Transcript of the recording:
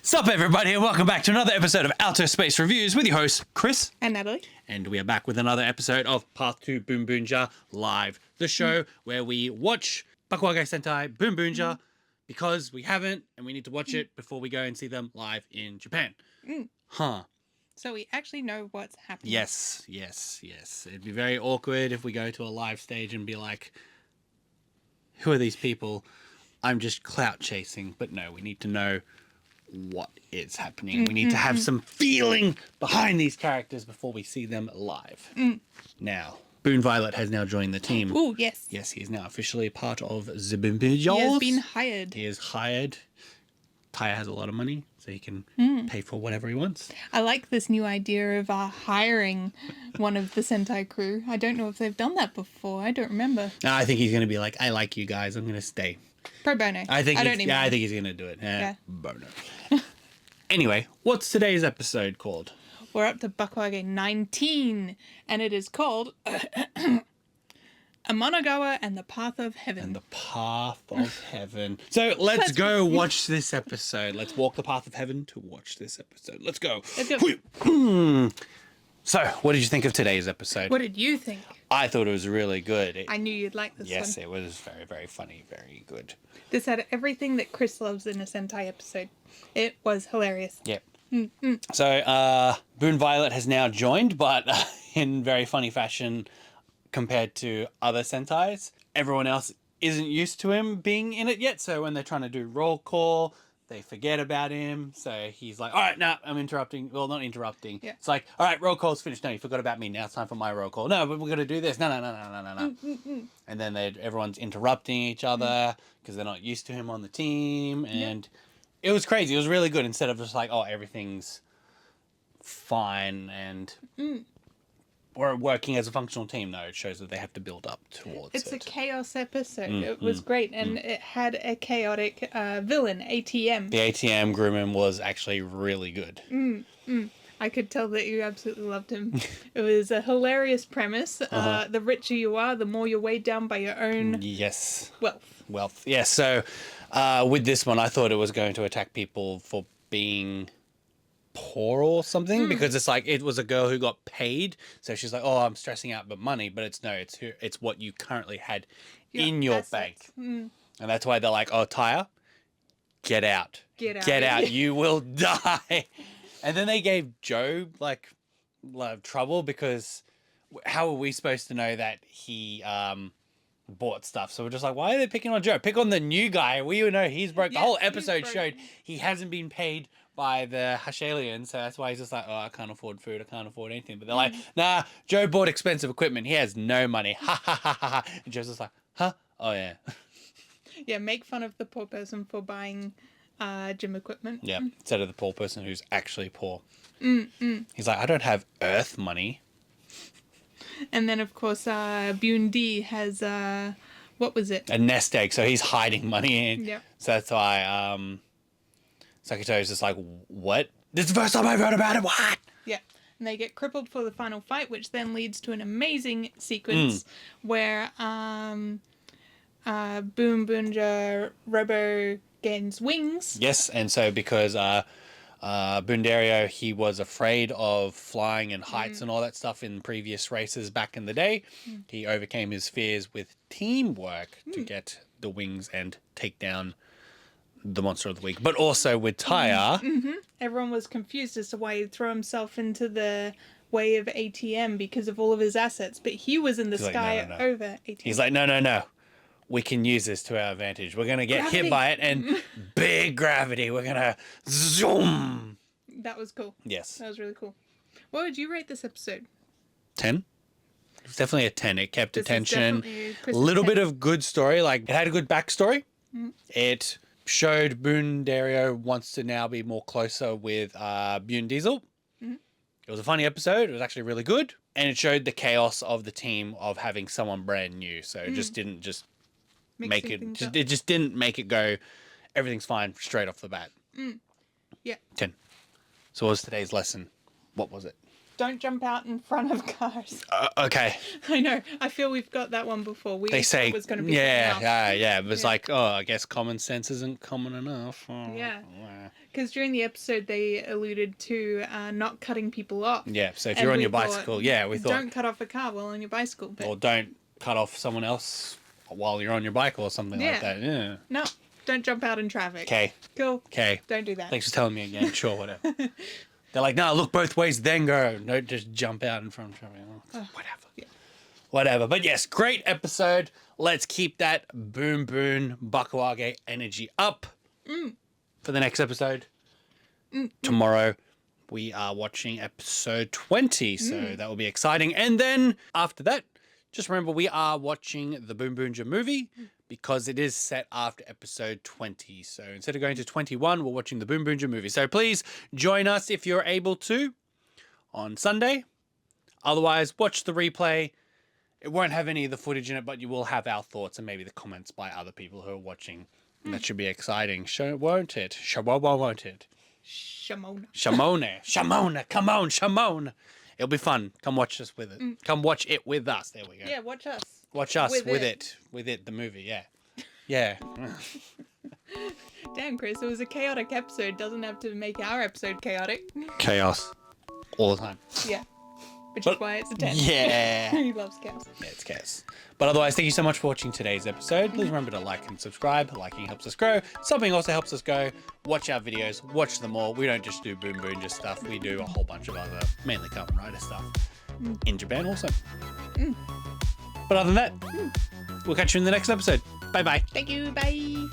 Sup everybody and welcome back to another episode of Outer Space Reviews with your hosts Chris and Natalie. And we are back with another episode of Part 2 Boonboomger Live, the show where we watch Bakuage Sentai Boonboomger because we haven't and we need to watch it before we go and see them live in Japan. So we actually know what's happening. Yes. It'd be very awkward if we go to a live stage and be like, who are these people? I'm just clout chasing. But no, we need to know what is happening. We need to have some feeling behind these characters before we see them live. Now, BunViolet has now joined the team. Oh, yes. Yes, he is now officially part of the Boonboomger. He has been hired. He is hired. Taiya has a lot of money, so he can pay for whatever he wants. I like this new idea of hiring one of the Sentai crew. I don't know if they've done that before. I don't remember. I think he's going to be like, I like you guys. I'm going to stay. Pro bono. I think he's going to do it. Yeah. Bono. Anyway, what's today's episode called? We're up to Bakuage 19, and it is called Amonagawa and the Path of Heaven. And the Path of Heaven. So let's go watch this episode. Let's walk the path of heaven to watch this episode. Let's go. Let's go. So, what did you think of today's episode? What did you think? I thought it was really good. I knew you'd like this one. Yes, it was very, very funny. Very good. This had everything that Chris loves in a Sentai episode. It was hilarious. Yep. So, BunViolet has now joined, but in very funny fashion compared to other Sentais. Everyone else isn't used to him being in it yet, so when they're trying to do roll call, they forget about him. So he's like, all right, now I'm interrupting. Well, not interrupting. Yeah. It's like, all right, roll call's finished. No, you forgot about me. Now it's time for my roll call. No, but we're going to do this. No. And then everyone's interrupting each other because they're not used to him on the team. And it was crazy. It was really good instead of just like, oh, everything's fine and we're working as a functional team. No, it shows that they have to build up towards It's it. a chaos episode. It was great, and it had a chaotic villain, ATM. The ATM Grumman was actually really good. I could tell that you absolutely loved him. It was a hilarious premise. The richer you are, the more you're weighed down by your own wealth. Yeah, so with this one, I thought it was going to attack people for being poor or something because it's like it was a girl who got paid, so she's like, oh, I'm stressing out but money, but it's what you currently had in your bank, and that's why they're like, oh, Taiya, get out, you will die. And then they gave Joe like trouble because how are we supposed to know that he bought stuff? So we're just like, why are they picking on Joe? Pick on the new guy. We know he's broke. The whole episode showed he hasn't been paid by the Hashalians, so that's why he's just like, oh, I can't afford food, I can't afford anything. But they're like, nah, Joe bought expensive equipment, he has no money. Ha ha ha ha. And Joe's just like, huh? Oh yeah. Yeah, make fun of the poor person for buying gym equipment. Yeah, instead of the poor person who's actually poor. He's like, I don't have earth money. And then of course Bundi has what was it? A nest egg, so he's hiding money in. Yep. So that's why Sakato's just like, what? This is the first time I've heard about it, what? Yeah. And they get crippled for the final fight, which then leads to an amazing sequence where Boonboomger Robo gains wings. Yes, and so because Bundario, he was afraid of flying and heights and all that stuff in previous races back in the day. He overcame his fears with teamwork to get the wings and take down the monster of the week. But also with Taiya, Everyone was confused as to why he'd throw himself into the way of ATM because of all of his assets, but he was in the sky like, no. over ATM. He's like, no. We can use this to our advantage. We're going to get hit by it and big gravity. We're going to zoom. That was cool. Yes. That was really cool. What would you rate this episode? 10? It was definitely a 10. It kept attention. A A little bit of good story. Like, it had a good backstory. It showed Bundario wants to now be more closer with Bune Diesel. It was a funny episode. It was actually really good. And it showed the chaos of the team of having someone brand new. So it just didn't just make it... It just didn't make it go, everything's fine straight off the bat. Yeah. 10. So what was today's lesson? What was it? don't jump out in front of cars. Okay. I know. I feel we've got that one before. They say, it was going to be yeah. It was like, I guess common sense isn't common enough. Yeah. Because during the episode, they alluded to not cutting people off. Yeah, so if you're on your bicycle, we thought... Don't cut off a car while on your bicycle. But... Or don't cut off someone else while you're on your bike or something like that. Yeah. No, don't jump out in traffic. Okay. Cool. Okay. Don't do that. Thanks for telling me again. Sure, whatever. They're like, no, look both ways, then go. Don't just jump out in front of traffic. Whatever. Yeah. Whatever. But yes, great episode. Let's keep that boom Bakuage energy up for the next episode. Tomorrow we are watching episode 20, so that will be exciting. And then after that, just remember we are watching the Boonboomger movie because it is set after episode 20. So instead of going to 21, we're watching the Boonboomger movie. So please join us if you're able to on Sunday. Otherwise, watch the replay. It won't have any of the footage in it, but you will have our thoughts and maybe the comments by other people who are watching. And that should be exciting. Won't it? Won't it? Shamona. Come on, Shamona. It'll be fun. Come watch us with it. Come watch it with us. There we go. Yeah, watch us. Watch us with it. With it, the movie, yeah. Yeah. Damn, Chris, it was a chaotic episode. Doesn't have to make our episode chaotic. Chaos. All the time. Yeah. Which is why it's a 10. Yeah. He loves chaos. Yeah, it's chaos. But otherwise, thank you so much for watching today's episode. Please remember to like and subscribe. Liking helps us grow. Something also helps us go. Watch our videos. Watch them all. We don't just do Boonboomger stuff. We do a whole bunch of other, mainly Kamen Rider stuff. In Japan also. But other than that, we'll catch you in the next episode. Bye-bye. Thank you. Bye.